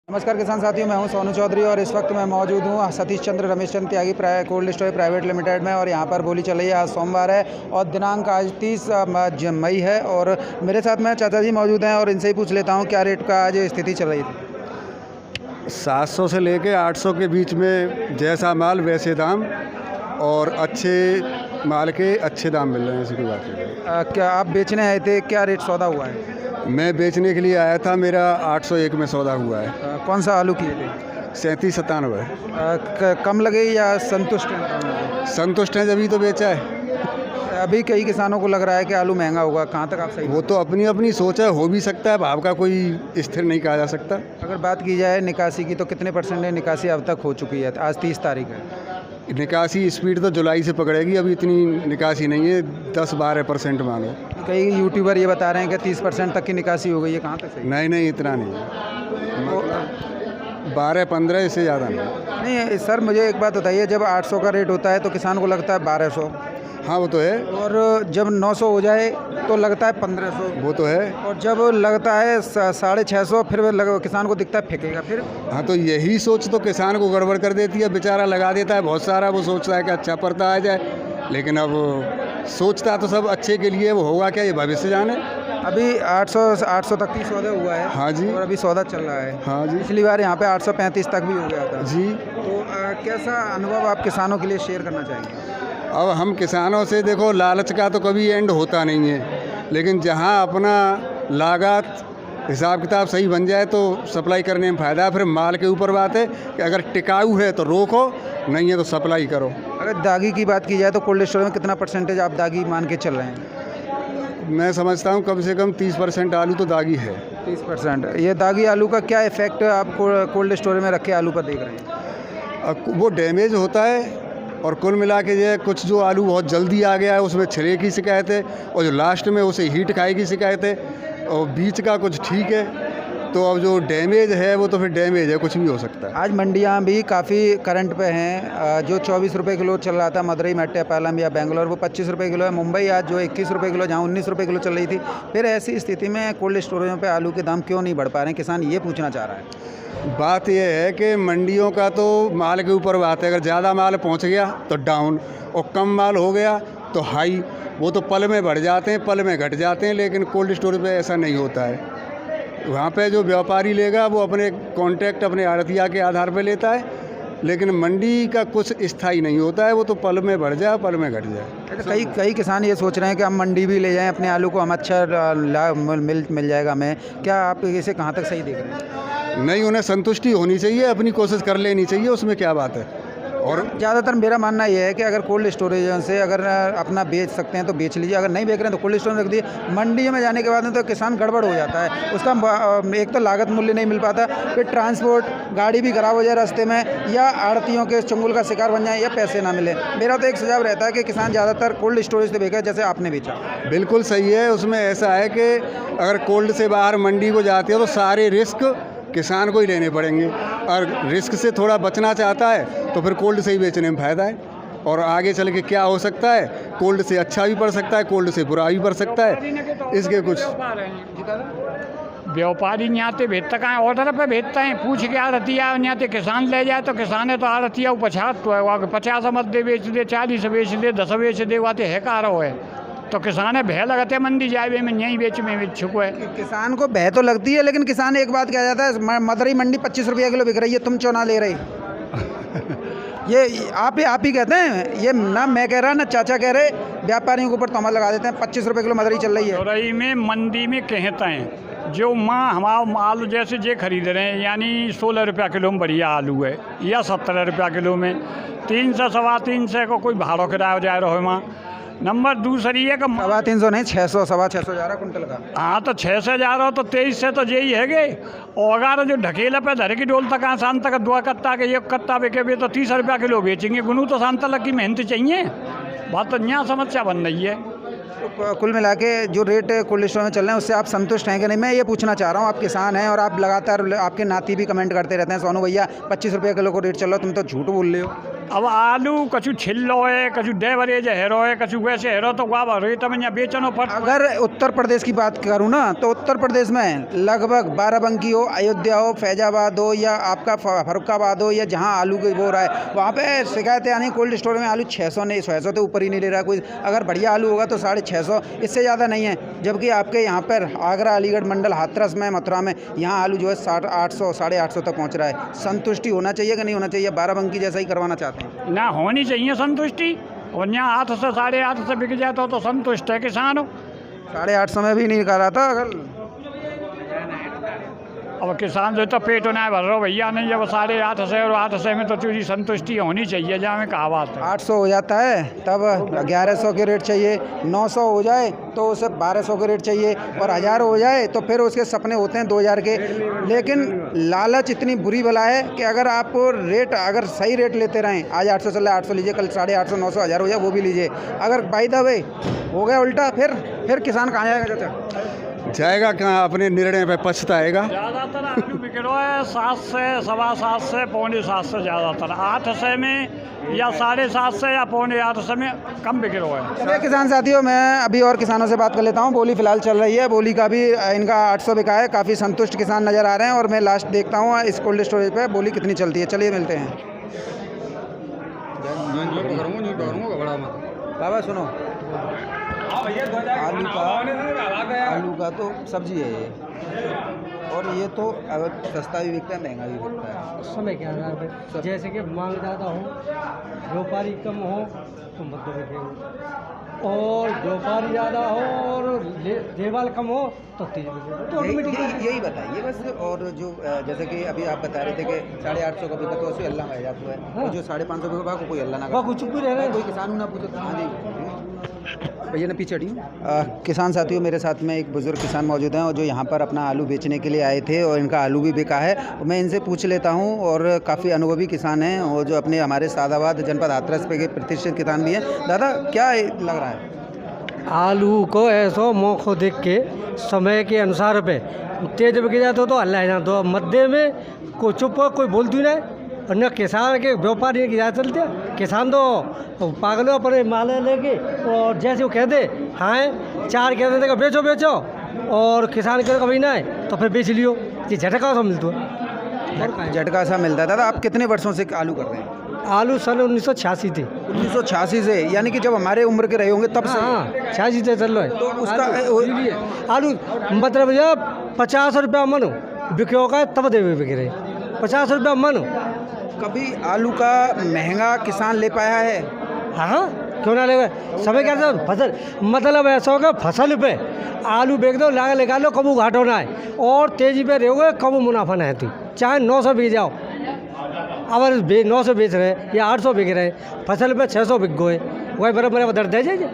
नमस्कार किसान साथियों, मैं हूं सोनू चौधरी और इस वक्त मैं मौजूद हूं सतीश चंद्र रमेश चंद त्यागी कोल्ड स्टोरेज प्राइवेट लिमिटेड में। और यहां पर बोली चल रही है, आज सोमवार है और दिनांक आज 30 मई है। और मेरे साथ में चाचा जी मौजूद हैं और इनसे ही पूछ लेता हूं क्या रेट का आज स्थिति चल रही थी। 700 से लेके 800 के बीच में जैसा माल वैसे दाम, और अच्छे माल के अच्छे दाम मिल रहे हैं, ऐसी कोई बात नहीं। क्या आप बेचने आए थे, क्या रेट सौदा हुआ है? मैं बेचने के लिए आया था, मेरा 801 में सौदा हुआ है। कौन सा आलू किए थे? 37-97। कम लगे या संतुष्ट हैं? संतुष्ट हैं, जब ही तो बेचा है। अभी कई किसानों को लग रहा है कि आलू महंगा होगा, कहाँ तक आप सही? वो तो अपनी अपनी सोच है, हो भी सकता है, भाव का कोई स्थिर नहीं कहा जा सकता। अगर बात की जाए निकासी की तो कितने परसेंट निकासी अब तक हो चुकी है? आज 30 तारीख है। निकासी स्पीड तो जुलाई से पकड़ेगी, अभी इतनी निकासी नहीं है, 10-12% मानो। कई यूट्यूबर ये बता रहे हैं कि 30% तक की निकासी हो गई है, कहाँ तक सही? नहीं, इतना नहीं है, 12-15, इससे ज़्यादा नहीं सर, मुझे एक बात बताइए, जब 800 का रेट होता है तो किसान को लगता है 1200। हाँ वो तो है। और जब 900 हो जाए तो लगता है 1500। वो तो है। और जब लगता है 650, फिर किसान को दिखता है फेंकेगा फिर। हाँ, तो यही सोच तो किसान को गड़बड़ कर देती है, बेचारा लगा देता है बहुत सारा, वो सोचता है कि अच्छा पड़ता आ जाए, लेकिन अब सोचता तो सब अच्छे के लिए, वो होगा क्या ये भविष्य जाने। अभी 800 तक की सौदा हुआ है। हाँ जी। और अभी सौदा चल रहा है। हाँ जी। पिछली बार यहाँ पे 835 तक भी हो गया था जी। तो कैसा अनुभव आप किसानों के लिए शेयर करना चाहेंगे? अब हम किसानों से देखो, लालच का तो कभी एंड होता नहीं है, लेकिन जहाँ अपना लागत हिसाब किताब सही बन जाए तो सप्लाई करने में फ़ायदा है। फिर माल के ऊपर बात है कि अगर टिकाऊ है तो रोको, नहीं है तो सप्लाई करो। अगर दागी की बात की जाए तो कोल्ड स्टोर में कितना परसेंटेज आप दागी मान के चल रहे हैं? मैं समझता हूँ कम से कम 30% आलू तो दागी है। 30%। ये दागी आलू का क्या इफेक्ट आप कोल्ड स्टोर में रखे आलू पर देख रहे हैं? वो डैमेज होता है, और कुल मिला के जो कुछ जो आलू बहुत जल्दी आ गया है उसमें छिले की शिकायत है, और जो लास्ट में उसे हीट खाए की शिकायत है, और बीच का कुछ ठीक है। तो अब जो डैमेज है वो तो फिर डैमेज है, कुछ भी हो सकता है। आज मंडियाँ भी काफ़ी करंट पे हैं। जो 24 रुपये किलो चल रहा था मदुरई, मेट्टापालम या बेंगलोर, वो 25 रुपये किलो है। मुंबई आज जो 21 रुपये किलो, जहाँ 19 रुपये किलो चल रही थी। फिर ऐसी स्थिति में कोल्ड स्टोरेजों पे आलू के दाम क्यों नहीं बढ़ पा रहे हैं, किसान ये पूछना चाह रहा है। बात यह है कि मंडियों का तो माल के ऊपर बात है, अगर ज़्यादा माल पहुंच गया तो डाउन, और कम माल हो गया तो हाई। वो तो पल में बढ़ जाते हैं, पल में घट जाते हैं, लेकिन कोल्ड स्टोरेज पे ऐसा नहीं होता है। वहाँ पे जो व्यापारी लेगा वो अपने कॉन्टैक्ट अपने आड़तिया के आधार पे लेता है, लेकिन मंडी का कुछ स्थायी नहीं होता है, वो तो पल में बढ़ जाए, पल में घट जाए। कई किसान ये सोच रहे हैं कि हम मंडी भी ले जाएं अपने आलू को, हम अच्छा मिल जाएगा हमें। क्या आप इसे कहाँ तक सही देख रहे हैं? नहीं, उन्हें संतुष्टि होनी चाहिए, अपनी कोशिश कर लेनी चाहिए, उसमें क्या बात है। और ज़्यादातर मेरा मानना ये है कि अगर कोल्ड स्टोरेज से अगर अपना बेच सकते हैं तो बेच लीजिए, अगर नहीं बेच रहे हैं तो कोल्ड स्टोरेज में रख दीजिए। मंडी में जाने के बाद में तो किसान गड़बड़ हो जाता है, उसका एक तो लागत मूल्य नहीं मिल पाता, फिर ट्रांसपोर्ट गाड़ी भी खराब हो जाए रास्ते में, या आड़तियों के चंगुल का शिकार बन जाए, या पैसे ना मिले। मेरा तो एक सुझाव रहता है कि किसान ज़्यादातर कोल्ड स्टोरेज से बेचे, जैसे आपने बेचा। बिल्कुल सही है। उसमें ऐसा है कि अगर कोल्ड से बाहर मंडी को जाते हो तो सारे रिस्क किसान को ही लेने पड़ेंगे, और रिस्क से थोड़ा बचना चाहता है तो फिर कोल्ड से ही बेचने में फ़ायदा है। और आगे चल के क्या हो सकता है, कोल्ड से अच्छा भी पड़ सकता है, कोल्ड से बुरा भी पड़ सकता है। इसके कुछ व्यापारी न्याते भेजता कहाँ, ऑर्डर पे भेजता है, पूछ के आड़तिया न्याते किसान ले जाए तो किसान है तो आड़तिया 50 मत दे, बेच दे, 40 बेच दे, 10 बेच दे, वाते है का रहो है। तो किसान है भय लगते मंडी जाए में यहीं बेच में छुको है। किसान को भय तो लगती है, लेकिन किसान एक बात कह जाता है, मदुरई मंडी 25 रुपये किलो बिक रही है, तुम क्यों ना ले रही? ये आप ही कहते हैं, ये ना मैं कह रहा ना चाचा कह रहे, व्यापारियों के ऊपर तोहमत लगा देते हैं। 25 रुपये किलो मदुरई चल रही है। मदुरई में मंडी में कहते हैं जो माँ हमारा आलू जैसे जे खरीद रहे हैं, यानी 16 रुपया किलो में बढ़िया आलू है, या 17 रुपया किलो में, 300 सवा 300 को कोई भाड़ो किराया जा रहा है वहाँ। नंबर दूसरी है कि 350 नहीं, 600 सवा 600 जा रहा कुंटल का। हाँ, तो 6 से जा रहा हो तो 23 से तो यही है गे। और अगर जो ढकेला पे धर की डोल तक शाम तक 2 कट्टा के 1 कट्टा बेचे तो 30 रुपया किलो बेचेंगे। गुनू तो शाम तक की मेहनत चाहिए, बात तो यहाँ समस्या बन रही है। तो कुल मिला के जो रेट कोल्ड स्टोर में चल रहे हैं उससे आप संतुष्ट हैं कि नहीं? मैं ये पूछना चाह रहा हूँ, आप किसान हैं और आप लगातार, आपके नाती भी कमेंट करते रहते हैं, सोनू भैया 25 रुपये किलो को रेट चल रहा है, तुम तो झूठ बोल रहे हो। अब आलू कछु छिल्लो है, कछु डेवरेज हेरो है, कछु वैसे हेरो, तो वाह रेट में यहाँ बेचनो पड़। अगर उत्तर प्रदेश की बात करूँ ना, तो उत्तर प्रदेश में लगभग बाराबंकी हो, अयोध्या हो, फैजाबाद हो, या आपका फरुखाबाद हो, या जहाँ आलू की वो रहा है, वहाँ पे शिकायतें आनी कोल्ड स्टोर में आलू 600 नहीं, 600 तो ऊपर ही नहीं ले रहा कोई। अगर बढ़िया आलू होगा तो 650, इससे ज़्यादा नहीं है। जबकि आपके यहाँ पर आगरा, अलीगढ़ मंडल, हाथरस में, मथुरा में, यहाँ आलू जो है 60, 800, 850 तक पहुँच रहा है। संतुष्टि होना चाहिए कि नहीं होना चाहिए? बाराबंकी जैसा ही करवाना चाहते हैं? ना होनी चाहिए संतुष्टि, और यहाँ 8 से 8.5 से बिक जाता तो संतुष्ट है किसान। 850 में भी नहीं कर रहा था। अगर अब किसान जो तो पेट ना भर रहा भैया, नहीं जब 8.5 से और 8 से में तो चूजी संतुष्टि होनी चाहिए। जहाँ में कहा बात है 800 हो जाता है तब 1100 के रेट चाहिए, 900 हो जाए तो उसे 1200 के रेट चाहिए, और 1000 हो जाए तो फिर उसके सपने होते हैं 2000 के। लेकिन लालच इतनी बुरी बला है कि अगर आप रेट अगर सही रेट लेते रहें, आज 800 चल रहा है 800 लीजिए, कल 850, 900, 1000 हो जाए वो भी लीजिए। अगर बाय द वे हो गया उल्टा, फिर किसान कहाँ जाएगा चाचा? जाएगा कहाँ, अपने निर्णय पे पछताएगा। ज़्यादातर आलू बिक रहा है 7 से, 7.25 से, 7.25 से ज़्यादातर। 8 से में या 7.5 से या 7.25 से में कम बिक रहा है। चलिए किसान साथियों, मैं अभी और किसानों से बात कर लेता हूँ। बोली फिलहाल चल रही है, बोली का भी इनका 800 बिका है। काफ़ी संतुष्ट किसान नज़र आ रहे हैं, और मैं लास्ट देखता हूँ इस कोल्ड स्टोरेज पे बोली कितनी चलती है। चलिए मिलते हैं। बाबा सुनो, आलू का तो सब्जी है ये, और ये तो सस्ता भी बिकता है, महंगा भी बिकता है। उस समय क्या है, जैसे कि मांग ज़्यादा हो, व्यापारी कम हो तो मध्य बिकेगा, और व्यापारी ज़्यादा हो और देवाल कम हो तो तेज बिकेगा। तो यही बताइए बस। और जो जैसे कि अभी आप बता रहे थे कि 850 का बिका तो उसमें अल्लाह में जाता है, और जो 550 का कोई अल्लाह ना, कुछ भी रह रहा है, कोई किसान ना पूछे। हाँ जी भैया ने पीछे हटिए। किसान साथियों, मेरे साथ में एक बुज़ुर्ग किसान मौजूद हैं, और जो यहाँ पर अपना आलू बेचने के लिए आए थे, और इनका आलू भी बिका है। मैं इनसे पूछ लेता हूँ, और काफ़ी अनुभवी किसान हैं, और जो अपने हमारे सादाबाद जनपद हाथरस पे के प्रतिष्ठित किसान भी हैं। दादा क्या लग रहा है? आलू को ऐसो मौको देख के समय के अनुसार पे तेज बिक जाते तो अल्लाह जान, तो मध्य में कोई चुप कोई बोलती नहीं, और न किसान के व्यापारी की ज़्यादा चलते। किसान तो पागलों पर माल लेके, और जैसे वो कह दे हाँ 4 कह देते बेचो बेचो, और किसान के कभी ना तो फिर बेच लियो, ये झटका सा मिलता है। झटका सा मिलता है। दादा आप कितने वर्षों से आलू कर रहे हैं? आलू सन 1986 थे। 1986 से, यानी कि जब हमारे उम्र के रहे होंगे तब से? हाँ 86 से चल रहा है। तो उसका आलू मतलब जब 50 रुपया मन बिके होगा तब दे बिक रहे, 50 रुपया मन। कभी आलू का महंगा किसान ले पाया है? हाँ क्यों ना लेगा, समय क्या था फसल, मतलब ऐसा होगा फसल पे आलू बेच दो, लागा लगा लो, कबू घाटो ना है, और तेजी पे रहोगे कबू मुनाफा नहीं थी। चाहे 900 बिक जाओ, अगर 900 बेच रहे या 800 बिक रहे, फसल पे 600 बिक गए, वही बराबर दर्द दे जाइए।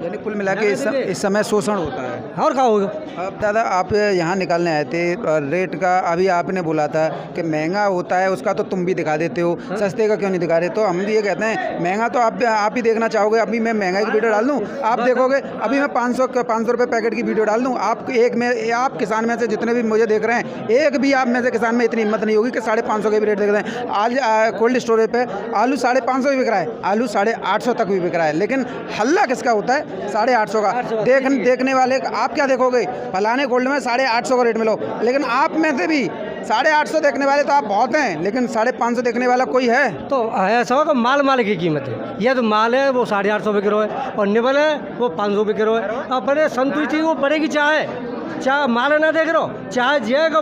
यानी कुल मिला के इस समय शोषण होता है। और क्या होगा? अब दादा आप यहाँ निकालने आए थे, रेट का अभी आपने बोला था कि महंगा होता है, उसका तो तुम भी दिखा देते हो, सस्ते का क्यों नहीं दिखा रहे? तो हम भी ये कहते हैं महंगा तो आप ही देखना चाहोगे। अभी मैं महंगाई की वीडियो डाल दूँ, आप देखोगे। अभी मैं 500 रुपये पैकेट की वीडियो डाल दूँ, आप किसान में से जितने भी मुझे देख रहे हैं, एक भी आप में से किसान में इतनी हिम्मत नहीं होगी कि 550 के भी रेट देख रहे हैं। आज कोल्ड स्टोरेज पे आलू 550 भी बिक रहा है, आलू 850 तक भी बिक रहा है, लेकिन हल्ला किसका होता है? 850 का। देखने वाले आप क्या देखोगे, फलाने गोल्ड में 850 का रेट मिलो, लेकिन आप में से भी 850 देखने वाले तो आप बहुत हैं, लेकिन 550 देखने वाला कोई है? तो ऐसा होगा माल की कीमत है, यह तो माल है वो 850 बिक रहा है, और निबल है वो 500 बिक रहा है। अपने संतुष्टि वो बढ़ेगी, चाहे माल ना देख रहा हो, चाहे जाएगा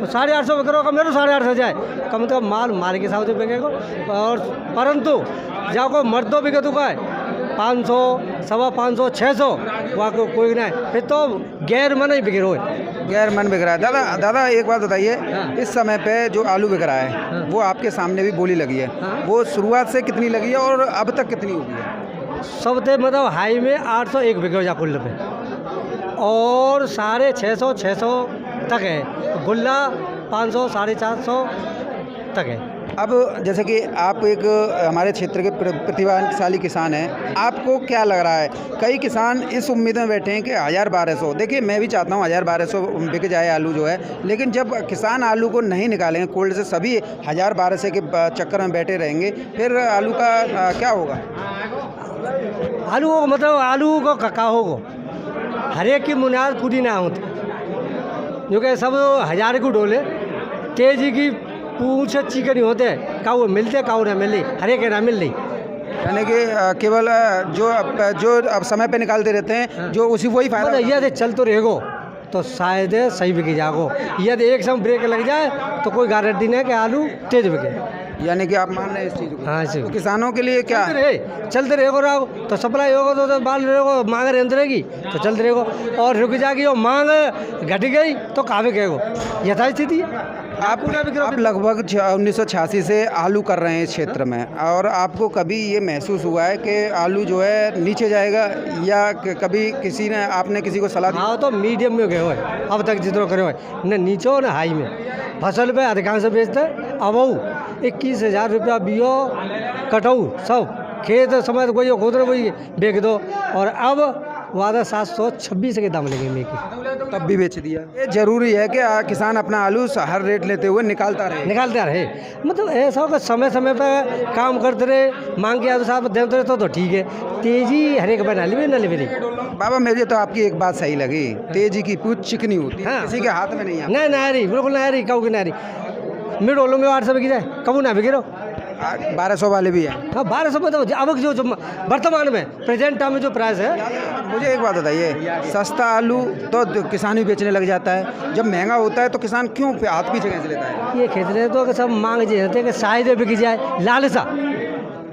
850 बिक रहा होगा, मेरे 850 जाए, कम से कम माल के हिसाब से बिकेगा। और परंतु जहाँ को मर्दों बिके तो का है 500, 550, 600, वहाँ को कोई नहीं, फिर तो गैर मन ही बिक रहा है, गैर मन बिक रहा है। दादा एक बात बताइए, इस समय पे जो आलू बिक रहा है वो आपके सामने भी बोली लगी है, वो शुरुआत से कितनी लगी है और अब तक कितनी हुई है? सबसे मतलब हाई में 801 बिके जा कुल्ल पे, और 650, 600 तक है। गुल्ला 500, 450 तक है। अब जैसे कि आप एक हमारे क्षेत्र के प्रतिभाशाली किसान हैं, आपको क्या लग रहा है? कई किसान इस उम्मीद में बैठे हैं कि 1000-1200, देखिए मैं भी चाहता हूँ 1000-1200 बिक जाए आलू जो है, लेकिन जब किसान आलू को नहीं निकालेंगे कोल्ड से, सभी 1000-1200 के चक्कर में बैठे रहेंगे, फिर आलू का क्या होगा? आलू को मतलब आलू को ककाहो को हर एक की बुनियाद पूरी ना होती, जो कि सब 1000 को डोले तेजी की पूछ चिकन होते हैं, काऊ मिलते काऊ ना मिली, हर एक ना मिल रही। यानी कि केवल जो अब समय पे निकालते रहते हैं, जो उसी वही फायदा। मतलब यदि चल तो रहेगो तो शायद सही बिक जागो, यदि एक समय ब्रेक लग जाए तो कोई गारंटी नहीं कि आलू तेज बिके। यानी कि आप मान रहे हैं इस चीज़ को? हाँ जी। तो किसानों के लिए क्या है? चलते रहेगो रहो तो सप्लाई होगा तो माल रहेगो, मांग रहती रहेगी तो चलते रहेगो, और रुक जाएगी और मांग घट गई तो कावे कहेगो, यथा स्थिति है। आप लगभग 1986 से आलू कर रहे हैं इस क्षेत्र में, और आपको कभी ये महसूस हुआ है कि आलू जो है नीचे जाएगा, या कभी किसी ने आपने किसी को सलाह दी? हाँ, तो मीडियम में गए हुए अब तक जितना करे हुए, न नीचे हो न हाई में। फसल पे अधिकांश बेचते अब 21,000 रुपया बियो कटऊ सब खेत समय कोई खुद वही बेच दो, और अब वादा 726 के दाम लगे मेरे, तब भी बेच दिया। ये जरूरी है कि किसान अपना आलू हर रेट लेते हुए निकालते रहे। मतलब ऐसा होगा समय समय पर काम करते रहे, मांग के अनुसार देते रहे तो ठीक है। तेजी हर एक बना ली न ली। बाबा मुझे तो आपकी एक बात सही लगी, तेजी की पूछ चिकनी होती है, किसी के हाथ में नहीं है। नहीं ना रही, बिल्कुल ना रही, कहूँ की ना रही। मैं डोलूँ में 800 बिक जाए, कबू ना बिके रहो। 1200 वाले भी हैं। हाँ, 1200 में तो अब जो वर्तमान में प्रेजेंट टाइम में जो प्राइस है। मुझे एक बात बताइए, सस्ता आलू तो किसान भी बेचने लग जाता है, जब महंगा होता है तो किसान क्यों हाथ पीछे कैसे लेता है? ये खेत तो सब मांग जाते हैं कि शायद बिक जाए, लालसा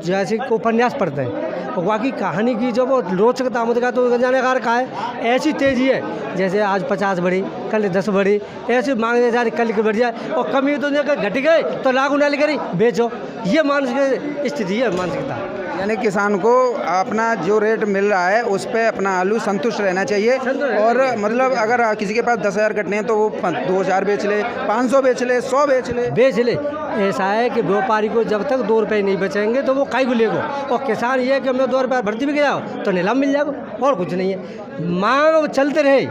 जैसे को उपन्यास पढ़ते हैं, और बाकी कहानी की जो वो रोचकता मुझे तो जाने का है, ऐसी तेजी है जैसे आज 50 बढ़ी, कल 10 बढ़ी, ऐसी मांगने जा रही, कल की बढ़ जाए, और कमी तो घट गए तो लागू नाली करी बेचो, ये मानसिक स्थिति है, मानसिकता। यानी किसान को अपना जो रेट मिल रहा है उस पर अपना आलू संतुष्ट रहना चाहिए, और मतलब अगर किसी के पास 10,000 कटने हैं तो वो 2,000 बेच ले, 500 बेच ले, 100 बेच ले। ऐसा है कि व्यापारी को जब तक 2 रुपये नहीं बचेंगे तो वो काई को लेगो, और किसान ये है कि हमें 2 रुपये भर्ती भी गिराओ तो नीलाम मिल जाएगा, और कुछ नहीं है। मांग चलते रहे,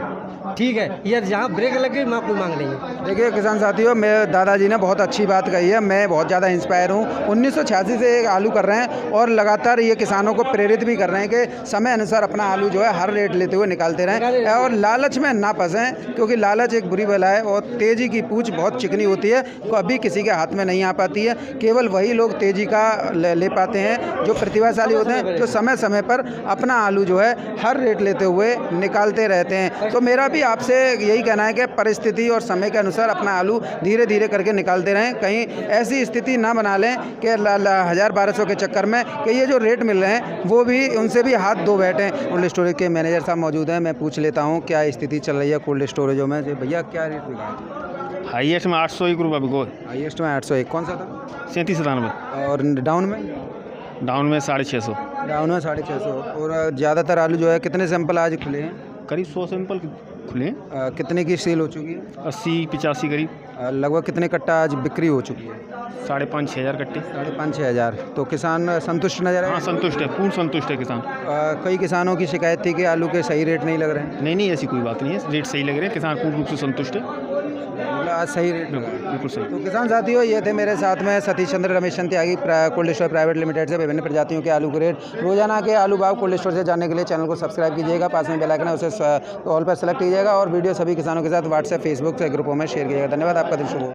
ठीक है, ये जहाँ ब्रेक लग गई कोई मांग नहीं है। देखिए किसान साथियों, मेरे दादाजी ने बहुत अच्छी बात कही है, मैं बहुत ज़्यादा इंस्पायर हूँ। 1986 से एक आलू कर रहे हैं, और लगातार ये किसानों को प्रेरित भी कर रहे हैं कि समय अनुसार अपना आलू जो है हर रेट लेते हुए निकालते रहें, और लालच में ना फंसें, क्योंकि लालच एक बुरी बला है, और तेज़ी की पूँछ बहुत चिकनी होती है, कभी किसी के हाथ में नहीं आ पाती है। केवल वही लोग तेज़ी का ले पाते हैं जो प्रतिभाशाली होते हैं, जो समय समय पर अपना आलू जो है हर रेट लेते हुए निकालते रहते हैं। तो मेरा भी आपसे यही कहना है कि परिस्थिति और समय के अनुसार अपना आलू धीरे धीरे करके निकालते रहें, कहीं ऐसी स्थिति ना बना लें कि 1000-1200 के चक्कर में कि ये जो रेट मिल रहे हैं वो भी उनसे भी हाथ धो बैठें। कोल्ड स्टोरेज के मैनेजर साहब मौजूद हैं, मैं पूछ लेता हूँ क्या स्थिति चल रही है कोल्ड स्टोरेजों में। भैया क्या रेट बिका? हाईएस्ट में 801 रुपये बिको। हाईएस्ट में 801, कौन सा था? 37-97। और डाउन में? डाउन में 650। डाउन में 650। और ज़्यादातर आलू जो है कितने सैंपल आज खुले हैं? करीब 100 सैंपल खुले हैं। कितने की सेल हो चुकी है? 80-85 करीब। लगभग कितने कट्टा आज बिक्री हो चुकी है? 5,500-6,000 कट्टे। 5,500। तो किसान संतुष्ट नजर आए? हाँ, संतुष्ट है, पूर्ण संतुष्ट है किसान। कई किसानों की शिकायत थी कि आलू के सही रेट नहीं लग रहे हैं। नहीं, ऐसी कोई बात नहीं है, रेट सही लग रहे हैं, किसान पूर्ण रूप से संतुष्ट है, आज सही रेट बिल्कुल सही। तो किसान साथियों, ये थे मेरे साथ में सतीश चंद्र रमेशन त्यागी कोल्ड स्टोर प्राइवेट लिमिटेड से। विभिन्न प्रजातियों के आलू के रेट, रोजाना के आलू भाव कोल्ड स्टोर से जानने के लिए चैनल को सब्सक्राइब कीजिएगा, पास में बेल आइकन है उसे ऑल पर सेलेक्ट कीजिएगा, और वीडियो सभी किसानों के साथ व्हाट्सएप फेसबुक से ग्रुपों में शेयर कीजिएगा। धन्यवाद, आपका दिन शुभ हो।